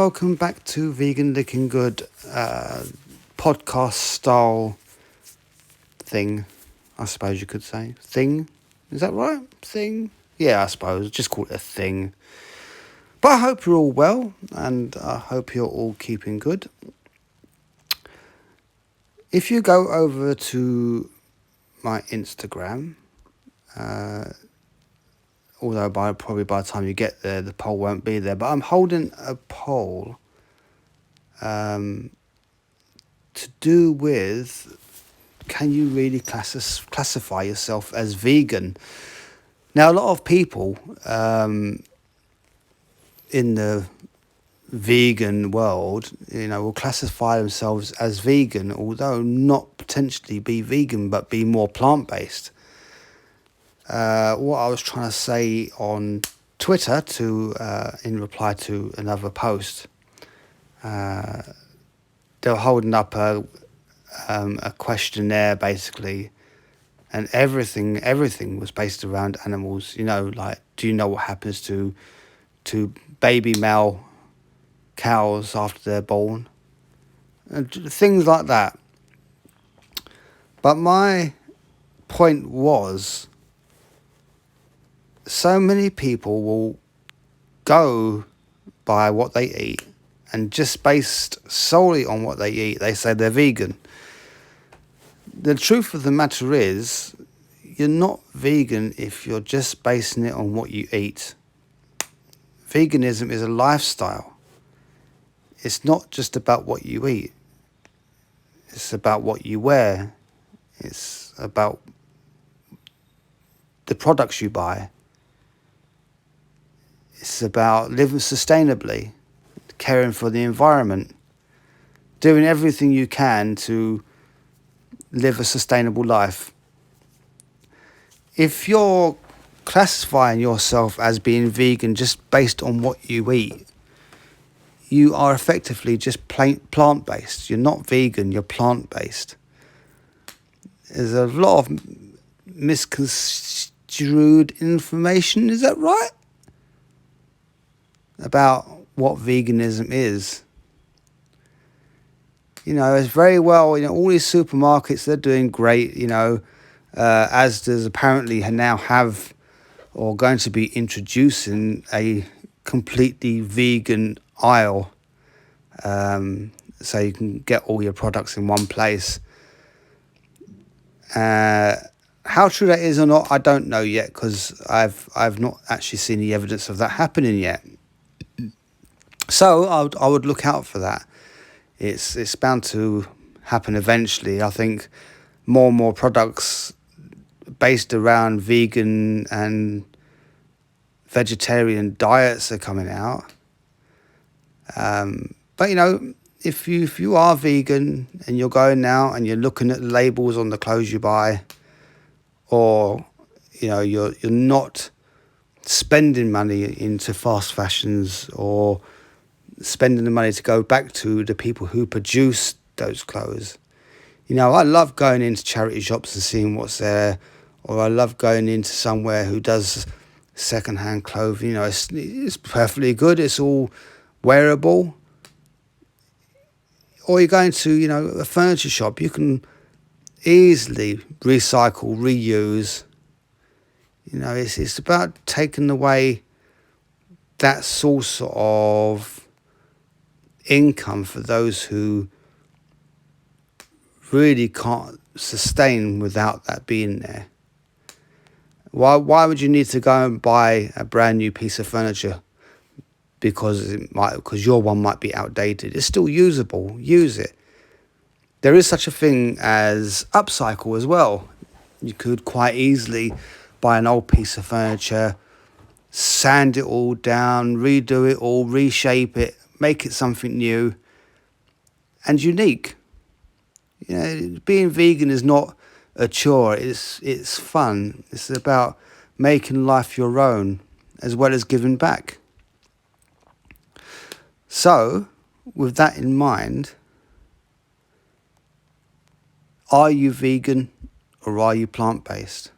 welcome back to Vegan Looking Good podcast style thing, I suppose you could say. Thing? Is that right? Thing? Yeah, I suppose. Just call it a thing. But I hope you're all well, and I hope you're all keeping good. If you go over to my Instagram, although probably by the time you get there, the poll won't be there, but I'm holding a poll to do with, can you really classify yourself as vegan? Now, a lot of people in the vegan world, will classify themselves as vegan, although not potentially be vegan, but be more plant-based. What I was trying to say on Twitter in reply to another post, they were holding up a questionnaire basically, and everything was based around animals. Like, do you know what happens to baby male cows after they're born, and things like that. But my point was, so many people will go by what they eat, and just based solely on what they eat, they say they're vegan. The truth of the matter is, you're not vegan if you're just basing it on what you eat. Veganism is a lifestyle. It's not just about what you eat. It's about what you wear. It's about the products you buy. It's about living sustainably, caring for the environment, doing everything you can to live a sustainable life. If you're classifying yourself as being vegan just based on what you eat, you are effectively just plant-based. You're not vegan, you're plant-based. There's a lot of misconstrued information, is that right? About what veganism is. It's very well, all these supermarkets, they're doing great, Asda's apparently now have, or going to be introducing, a completely vegan aisle, so you can get all your products in one place. How true that is or not, I don't know yet, because I've not actually seen the evidence of that happening yet. So I would look out for that. It's bound to happen eventually. I think more and more products based around vegan and vegetarian diets are coming out. But if you are vegan and you're going out and you're looking at the labels on the clothes you buy, or you're not spending money into fast fashions, or spending the money to go back to the people who produce those clothes. I love going into charity shops and seeing what's there, or I love going into somewhere who does second-hand clothing. It's perfectly good. It's all wearable. Or you're going to, a furniture shop. You can easily recycle, reuse. It's about taking away that source of income for those who really can't sustain without that being there. Why would you need to go and buy a brand new piece of furniture because your one might be outdated? It's still usable. Use it. There is such a thing as upcycle as well. You could quite easily buy an old piece of furniture, sand it all down, redo it all, reshape it, make it something new and unique. Being vegan is not a chore. It's fun. It's about making life your own as well as giving back. So, with that in mind, are you vegan or are you plant-based?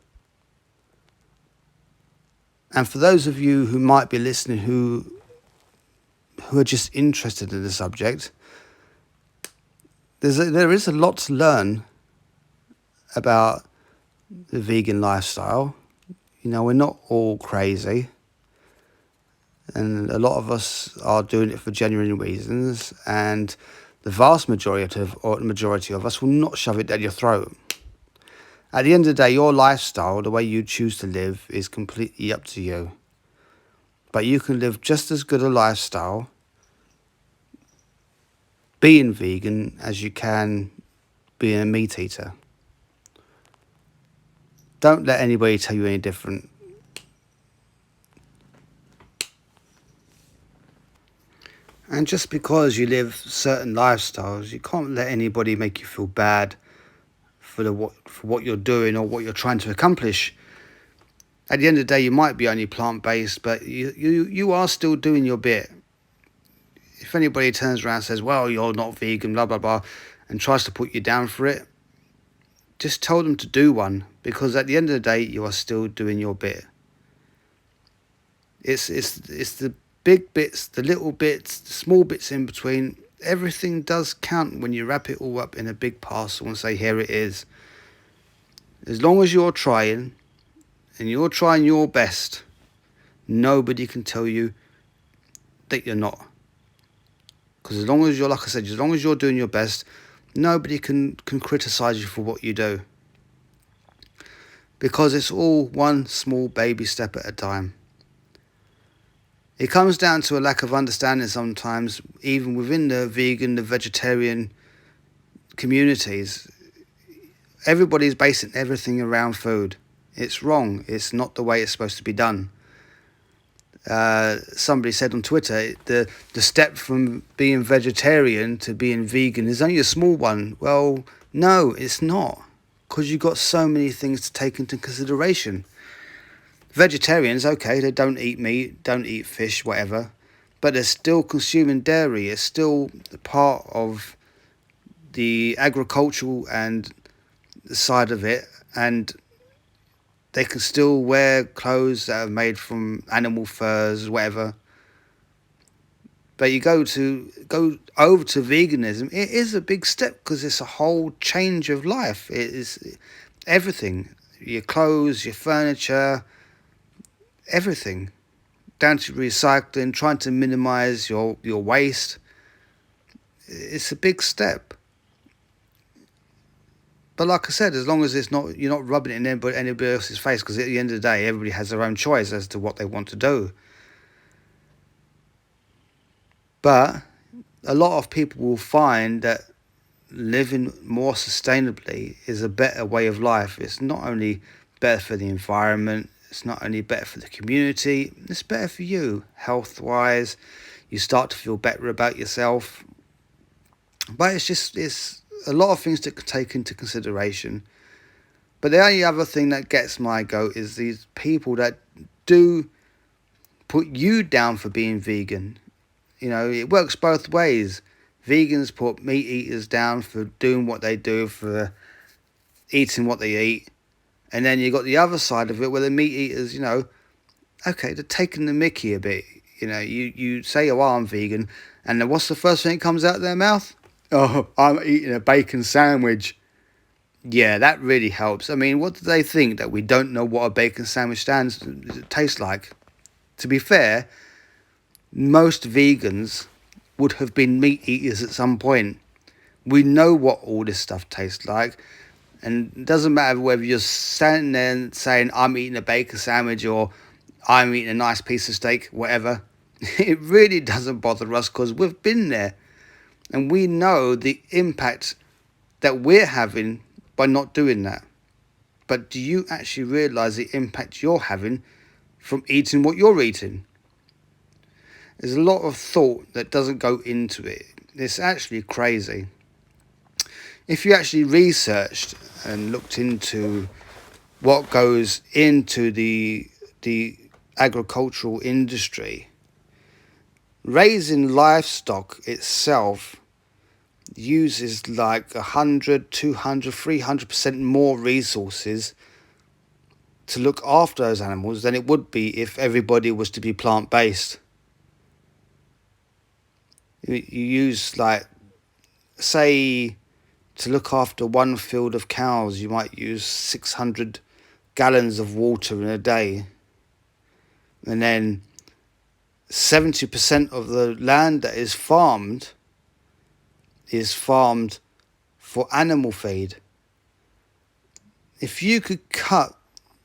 And for those of you who might be listening who who are just interested in the subject, there is a lot to learn about the vegan lifestyle. We're not all crazy, and a lot of us are doing it for genuine reasons, and the vast majority of us will not shove it down your throat. At the end of the day, your lifestyle, the way you choose to live, is completely up to you. But you can live just as good a lifestyle being vegan as you can being a meat eater. Don't let anybody tell you any different. And just because you live certain lifestyles, you can't let anybody make you feel bad for what you're doing or what you're trying to accomplish. At the end of the day, you might be only plant-based, but you are still doing your bit. If anybody turns around and says, well, you're not vegan, blah, blah, blah, and tries to put you down for it, just tell them to do one, because at the end of the day, you are still doing your bit. It's the big bits, the little bits, the small bits in between. Everything does count when you wrap it all up in a big parcel and say, here it is. As long as you're trying, and you're trying your best, nobody can tell you that you're not. Because as long as you're, like I said, as long as you're doing your best, nobody can criticise you for what you do. Because it's all one small baby step at a time. It comes down to a lack of understanding sometimes, even within the vegan, the vegetarian communities. Everybody's basing everything around food. It's wrong. It's not the way it's supposed to be done. Somebody said on Twitter, the step from being vegetarian to being vegan is only a small one. Well, no, it's not. Because you've got so many things to take into consideration. Vegetarians, okay, they don't eat meat, don't eat fish, whatever, but they're still consuming dairy. It's still part of the agricultural and the side of it, and they can still wear clothes that are made from animal furs, whatever. But you go over to veganism, it is a big step because it's a whole change of life. It is everything, your clothes, your furniture, everything, down to recycling, trying to minimize your waste. It's a big step. But like I said, as long as you're not rubbing it in anybody else's face, because at the end of the day, everybody has their own choice as to what they want to do. But a lot of people will find that living more sustainably is a better way of life. It's not only better for the environment, it's not only better for the community, it's better for you, health-wise. You start to feel better about yourself. But it's a lot of things to take into consideration. But the only other thing that gets my goat is these people that do put you down for being vegan. It works both ways. Vegans put meat eaters down for doing what they do, for eating what they eat. And then you got the other side of it where the meat eaters, okay, they're taking the mickey a bit. You say, oh, I'm vegan, and then what's the first thing that comes out of their mouth? Oh, I'm eating a bacon sandwich. Yeah, that really helps. I mean, what do they think, that we don't know what a bacon sandwich tastes like? To be fair, most vegans would have been meat eaters at some point. We know what all this stuff tastes like. And it doesn't matter whether you're standing there and saying, I'm eating a bacon sandwich or I'm eating a nice piece of steak, whatever. It really doesn't bother us because we've been there. And we know the impact that we're having by not doing that. But do you actually realise the impact you're having from eating what you're eating? There's a lot of thought that doesn't go into it. It's actually crazy. If you actually researched and looked into what goes into the agricultural industry, raising livestock itself uses like 100, 200, 300% more resources to look after those animals than it would be if everybody was to be plant-based. You use, like, say, to look after one field of cows, you might use 600 gallons of water in a day. And then 70% of the land that is farmed for animal feed. If you could cut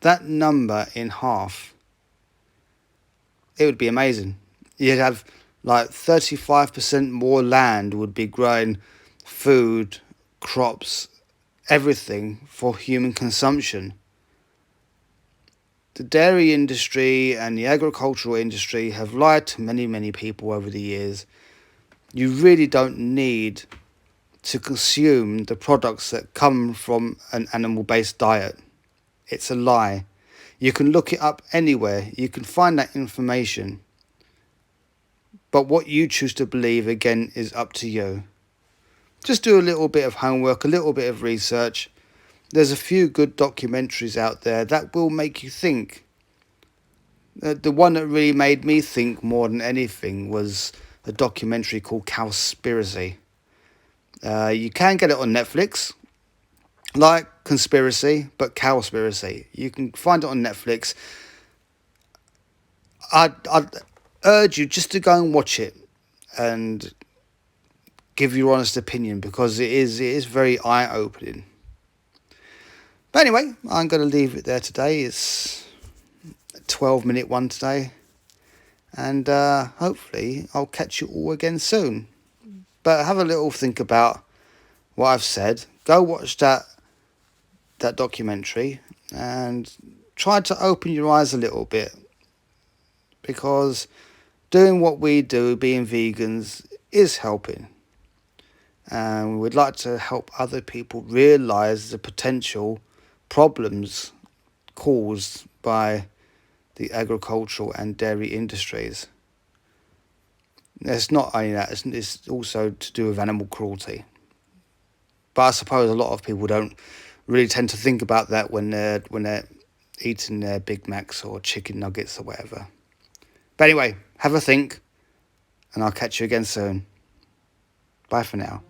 that number in half, it would be amazing. You'd have like 35% more land would be growing food, crops, everything for human consumption. The dairy industry and the agricultural industry have lied to many, many people over the years. You really don't need to consume the products that come from an animal-based diet. It's a lie. You can look it up anywhere. You can find that information. But what you choose to believe, again, is up to you. Just do a little bit of homework, a little bit of research. There's a few good documentaries out there that will make you think. The one that really made me think more than anything was a documentary called Cowspiracy. You can get it on Netflix, like Conspiracy, but Cowspiracy. You can find it on Netflix. I'd urge you just to go and watch it and give your honest opinion, because it is very eye-opening. But anyway, I'm going to leave it there today. It's a 12-minute one today. And hopefully I'll catch you all again soon. But have a little think about what I've said. Go watch that documentary and try to open your eyes a little bit. Because doing what we do, being vegans, is helping. And we would like to help other people realise the potential problems caused by the agricultural and dairy industries. It's not only that, it's also to do with animal cruelty. But I suppose a lot of people don't really tend to think about that when they're eating their Big Macs or chicken nuggets or whatever. But anyway, have a think, and I'll catch you again soon. Bye for now.